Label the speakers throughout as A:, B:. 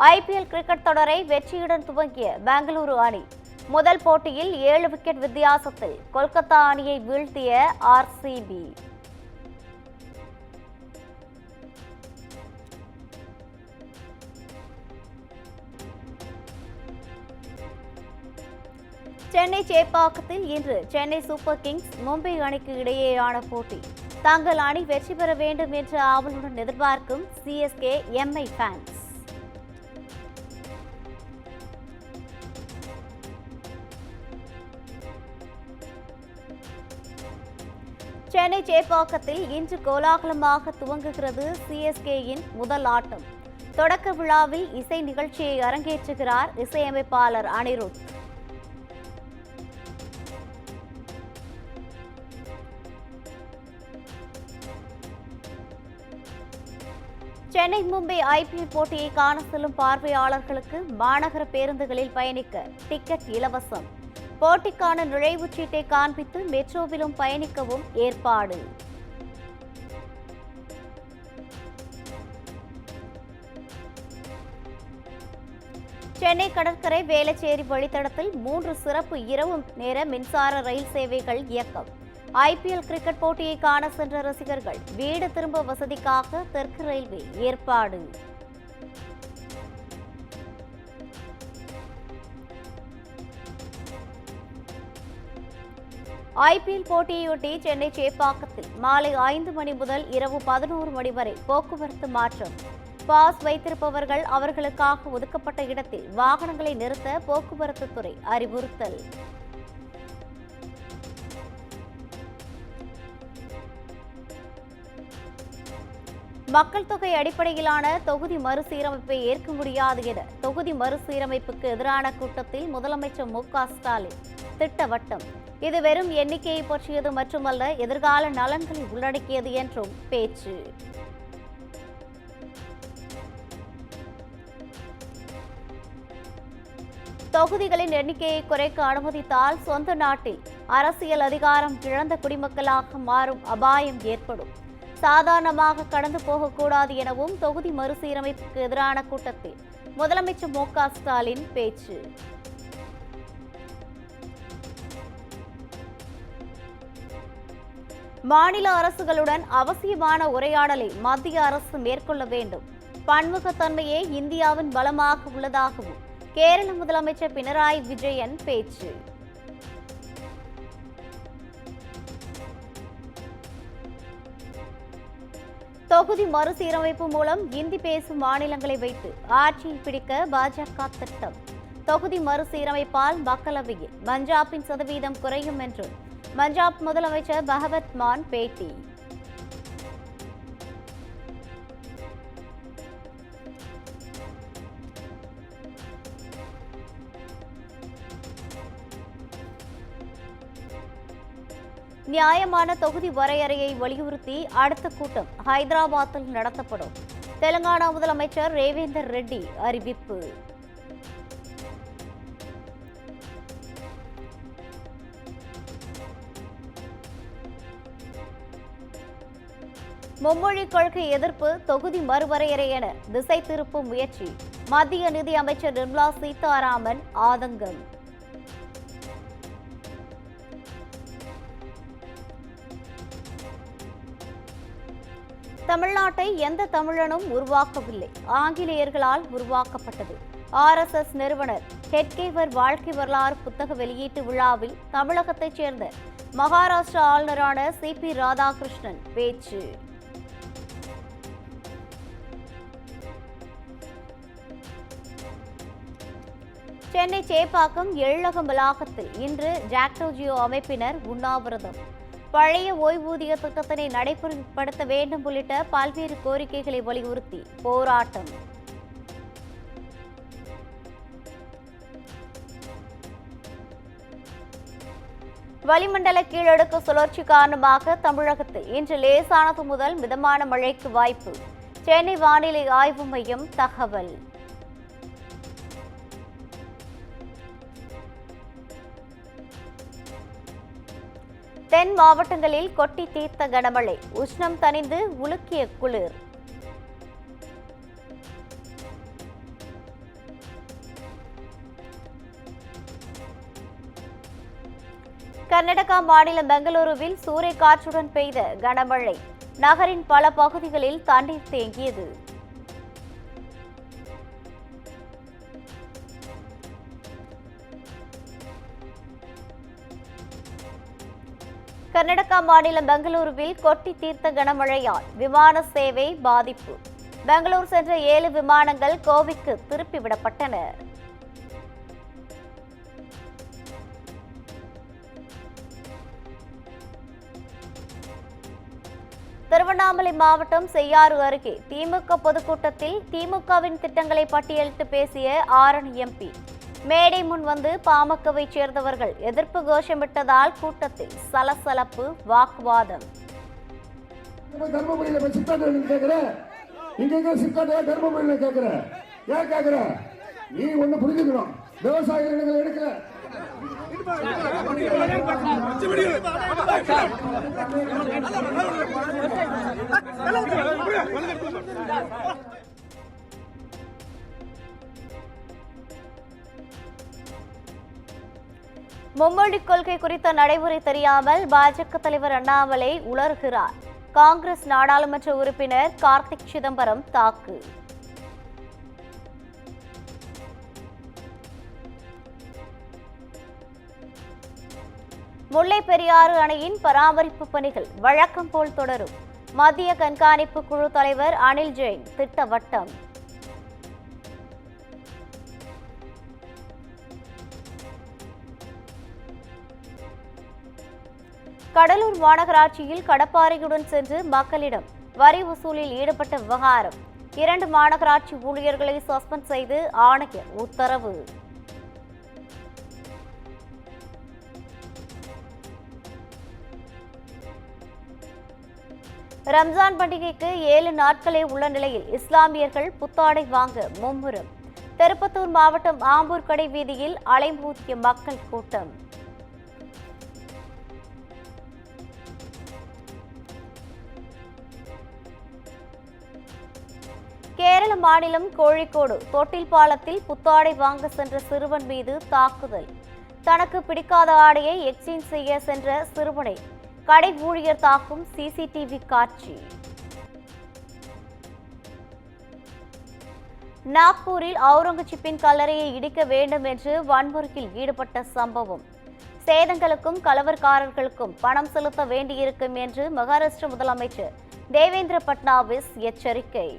A: IPL cricket தொடரை வெற்றியுடன் துவங்கிய பெங்களூரு அணி முதல் போட்டியில் 7 விக்கெட் வித்தியாசத்தில் கொல்கத்தா அணியை வீழ்த்திய ஆர்சிபி. சென்னை சேப்பாக்கத்தில் இன்று சென்னை சூப்பர் கிங்ஸ் மும்பை அணிக்கு இடையேயான போட்டி. தங்கள் அணி வெற்றி பெற வேண்டும் என்று ஆவலுடன் எதிர்பார்க்கும் சிஎஸ்கே எம்ஐ ஃபேன்ஸ். சென்னை சேப்பாக்கத்தில் இன்று கோலாகலமாக துவங்குகிறது சிஎஸ்கேயின் முதல் ஆட்டம். தொடக்க விழாவில் இசை நிகழ்ச்சியை அரங்கேற்றுகிறார் இசையமைப்பாளர் அனிருத். சென்னை மும்பை ஐபிஎல் போட்டியை காண செல்லும் பார்வையாளர்களுக்கு மாநகர பேருந்துகளில் பயணிக்க டிக்கெட் இலவசம். போட்டிக்கான நுழைவுச் சீட்டை காண்பித்து மெட்ரோவிலும் பயணிக்கவும் ஏற்பாடு. சென்னை கடற்கரை வேளச்சேரி வழித்தடத்தில் 3 சிறப்பு இரவு நேர மின்சார ரயில் சேவைகள் இயக்கம். ஐபிஎல் கிரிக்கெட் போட்டியை காண சென்ற ரசிகர்கள் வீடு திரும்ப வசதிக்காக தெற்கு ரயில்வே ஏற்பாடு. ஐபிஎல் போட்டியையொட்டி சென்னை சேப்பாக்கத்தில் மாலை 5 மணி முதல் இரவு 11 மணி வரை போக்குவரத்து மாற்றம். பாஸ் வைத்திருப்பவர்கள் அவர்களுக்காக ஒதுக்கப்பட்ட இடத்தில் வாகனங்களை நிறுத்த போக்குவரத்து துறை அறிவுறுத்தல். மக்கள் தொகை அடிப்படையிலான தொகுதி மறுசீரமைப்பை ஏற்க முடியாது என தொகுதி மறுசீரமைப்புக்கு எதிரான கூட்டத்தில் முதலமைச்சர் மு.க.ஸ்டாலின் திட்டவட்டம். இது வெறும் எண்ணிக்கையை பற்றியது மட்டுமல்ல, எதிர்கால நலன்களை உள்ளடக்கியது என்றும் பேச்சு. தொகுதிகளின் எண்ணிக்கையை குறைக்க அனுமதித்தால் சொந்த நாட்டில் அரசியல் அதிகாரம் இழந்த குடிமக்களாக மாறும் அபாயம் ஏற்படும். சாதாரணமாக கடந்து போகக்கூடாது எனவும் தொகுதி மறுசீரமைப்புக்கு எதிரான கூட்டத்தில் முதலமைச்சர் மு.க.ஸ்டாலின் பேச்சு. மாநில அரசுகளுடன் அவசியமான உரையாடலை மத்திய அரசு மேற்கொள்ள வேண்டும். பன்முகத்தன்மையே இந்தியாவின் பலமாக உள்ளதாகவும் கேரள முதலமைச்சர் பினராயி விஜயன் பேச்சு. தொகுதி மறுசீரமைப்பு மூலம் இந்தி பேசும் மாநிலங்களை வைத்து ஆட்சியை பிடிக்க பாஜக திட்டம். தொகுதி மறுசீரமைப்பால் மக்களவையில் பஞ்சாபின் சதவீதம் குறையும் என்று பஞ்சாப் முதலமைச்சர் பகவத் மான் பேட்டி. நியாயமான தொகுதி வரையறையை வலியுறுத்தி அடுத்த கூட்டம் ஹைதராபாத்தில் நடத்தப்படும். தெலுங்கானா முதலமைச்சர் ரேவேந்தர் ரெட்டி அறிவிப்பு. மும்மொழி கொள்கை எதிர்ப்பு, தொகுதி மறுவரையறை என திசை திருப்பும் முயற்சி. மத்திய நிதி அமைச்சர் நிர்மலா சீதாராமன் ஆதங்கம். தமிழ்நாட்டை எந்த தமிழனும் உருவாக்கவில்லை, ஆங்கிலேயர்களால் உருவாக்கப்பட்டது. RSS நிறுவனர் ஹெட்கேவர் வாழ்க்கை வரலாறு புத்தக வெளியீட்டு விழாவில் தமிழகத்தைச் சேர்ந்த மகாராஷ்டிரா ஆளுநரான CP ராதாகிருஷ்ணன் பேச்சு. சென்னை சேப்பாக்கம் எழிலகம் வளாகத்தில் இன்று ஜாக்டோஜியோ அமைப்பினர் உண்ணாவிரதம். பழைய ஓய்வூதிய திட்டத்தினை நடைமுறைப்படுத்த வேண்டும் உள்ளிட்ட பல்வேறு கோரிக்கைகளை வலியுறுத்தி போராட்டம். வளிமண்டல கீழடுக்கு சுழற்சி காரணமாக தமிழகத்தில் இன்று லேசானது முதல் மிதமான மழைக்கு வாய்ப்பு. சென்னை வானிலை ஆய்வு மையம் தகவல். தென் மாவட்டங்களில் கொட்டி தீர்த்த கனமழை, உஷ்ணம் தணிந்து உலுக்கிய குளிர். கர்நாடகா மாநிலம் பெங்களூருவில் சூறைக்காற்றுடன் பெய்த கனமழை. நகரின் பல பகுதிகளில் தண்ணீர் தேங்கியது. கர்நாடகா மாநிலம் பெங்களூருவில் கொட்டி தீர்த்த கனமழையால் விமான சேவை பாதிப்பு. பெங்களூர் சென்ற 7 விமானங்கள் கோவைக்கு திருப்பிவிடப்பட்டன. திருவண்ணாமலை மாவட்டம் செய்யாறு அருகே திமுக பொதுக்கூட்டத்தில் திமுகவின் திட்டங்களை பட்டியலிட்டு பேசிய ஆரணி எம்பி. மேடை முன் வந்து பாமகவை சேர்ந்தவர்கள் எதிர்ப்பு கோஷமிட்டதால் கூட்டத்தில் சலசலப்பு, வாக்குவாதம்.
B: நீ ஒண்ணு புரிஞ்சுக்கணும், விவசாய நிலங்களை எடுக்கல.
A: மும்மொழிக் கொள்கை குறித்த நடைமுறை தெரியாமல் பாஜக தலைவர் அண்ணாமலை உளறுகிறார். காங்கிரஸ் நாடாளுமன்ற உறுப்பினர் கார்த்திக் சிதம்பரம் தாக்கு. முல்லை பெரியாறு அணையின் பராமரிப்பு பணிகள் வழக்கம் போல் தொடரும். மத்திய கண்காணிப்பு குழு தலைவர் அனில் ஜெயின் திட்டவட்டம். கடலூர் மாநகராட்சியில் கடப்பாறையுடன் சென்று மக்களிடம் வரி வசூலில் ஈடுபட்ட விவகாரம். 2 மாநகராட்சி ஊழியர்களை சஸ்பெண்ட் செய்து ஆணையர் உத்தரவு. ரம்ஜான் பண்டிகைக்கு 7 நாட்களே உள்ள நிலையில் இஸ்லாமியர்கள் புத்தாடை வாங்க மும்முரம். திருப்பத்தூர் மாவட்டம் ஆம்பூர் கடை வீதியில் அலைமோதிய மக்கள் கூட்டம். கேரள மாநிலம் கோழிக்கோடு தொட்டில் பாலத்தில் புத்தாடை வாங்க சென்ற சிறுவன் மீது தாக்குதல். தனக்கு பிடிக்காத ஆடையை எக்ஸ்சேஞ்ச் செய்ய சென்ற சிறுவனை கடை ஊழியர் தாக்கும் சிசிடிவி காட்சி. நாக்பூரில் அவுரங்கசீப்பின் கல்லறையை இடிக்க வேண்டும் என்று வன்முறையில் ஈடுபட்ட சம்பவம். சேதங்களுக்கும் கலவரக்காரர்களுக்கும் பணம் செலுத்த வேண்டியிருக்கும் என்று மகாராஷ்டிர முதலமைச்சர் தேவேந்திர பட்னாவிஸ் எச்சரிக்கை.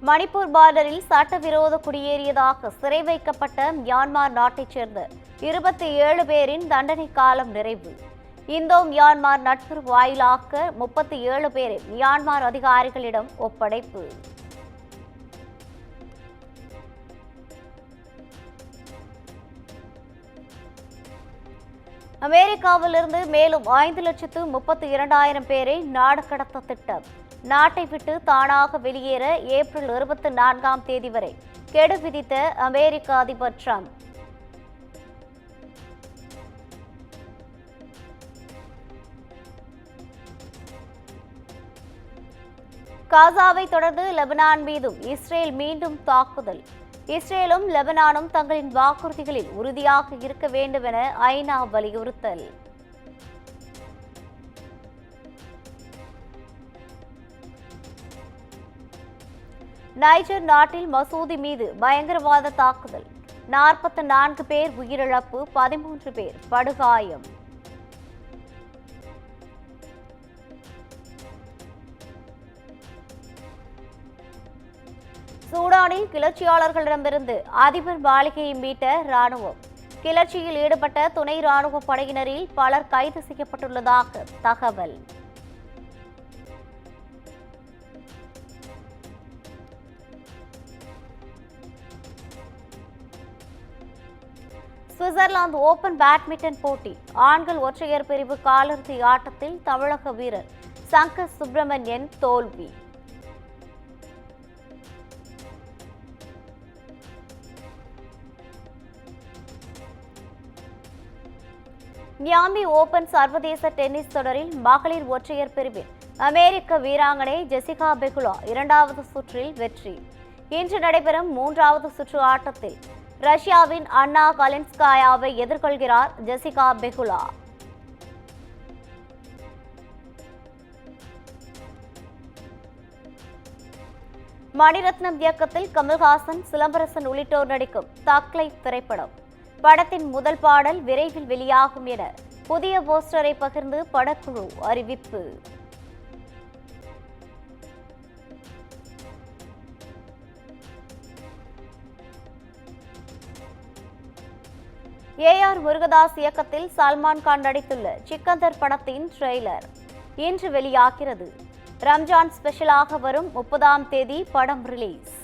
A: மணிப்பூர் பார்டரில் சட்டவிரோத குடியேறியதாக சிறை வைக்கப்பட்ட மியான்மர் நாட்டைச் சேர்ந்த 27 பேரின் தண்டனை காலம் நிறைவு. இந்தோ மியான்மர் நட்புறவு வாயிலாக 37 பேரை மியான்மர் அதிகாரிகளிடம் ஒப்படைப்பு. அமெரிக்காவிலிருந்து மேலும் 5,32,000 பேரை நாடு கடத்த திட்டம். நாட்டை விட்டு தானாக வெளியேற ஏப்ரல் 24ஆம் தேதி வரை கெடு விதித்த அமெரிக்க அதிபர் டிரம்ப். காசாவை தொடர்ந்து லெபனான் மீதும் இஸ்ரேல் மீண்டும் தாக்குதல். இஸ்ரேலும் லெபனானும் தங்களின் வாக்குறுதிகளில் உறுதியாக இருக்க வேண்டும் என ஐநா வலியுறுத்தல். நைஜர் நாட்டில் மசூதி மீது பயங்கரவாத தாக்குதல். 44 பேர் உயிரிழப்பு, 13 பேர் படுகாயம். சூடானில் கிளர்ச்சியாளர்களிடமிருந்து அதிபர் மாளிகையை மீட்ட ராணுவம். கிளர்ச்சியில் ஈடுபட்ட துணை ராணுவ படையினரில் பலர் கைது செய்யப்பட்டுள்ளதாக தகவல். சுவிட்சர்லாந்து ஓபன் பேட்மிண்டன் போட்டி ஆண்கள் ஒற்றையர் பிரிவு காலிறுதி ஆட்டத்தில் தமிழக வீரர் சங்கர் சுப்பிரமணியன் தோல்வி. மியாமி ஓபன் சர்வதேச டென்னிஸ் தொடரில் மகளிர் ஒற்றையர் பிரிவில் அமெரிக்க வீராங்கனை ஜெசிகா பெகுலா இரண்டாவது சுற்றில் வெற்றி. இன்று நடைபெறும் மூன்றாவது சுற்று ஆட்டத்தில் ரஷ்யாவின் அன்னா காலின்ஸ்காயாவை எதிர்கொள்கிறார் ஜெசிகா பெகுலா. மணிரத்னம் இயக்கத்தில் கமல்ஹாசன், சிலம்பரசன் உள்ளிட்டோர் நடிக்கும் தக் லைஃப் திரைப்படம். படத்தின் முதல் பாடல் விரைவில் வெளியாகும் என புதிய போஸ்டரை பகிர்ந்து படக்குழு அறிவிப்பு. ஏஆர் முருகதாஸ் இயக்கத்தில் சல்மான் கான் நடித்துள்ள சிக்கந்தர் படத்தின் ட்ரெய்லர் இன்று வெளியாகிறது. ரம்ஜான் ஸ்பெஷலாக வரும் 30ஆம் தேதி படம் ரிலீஸ்.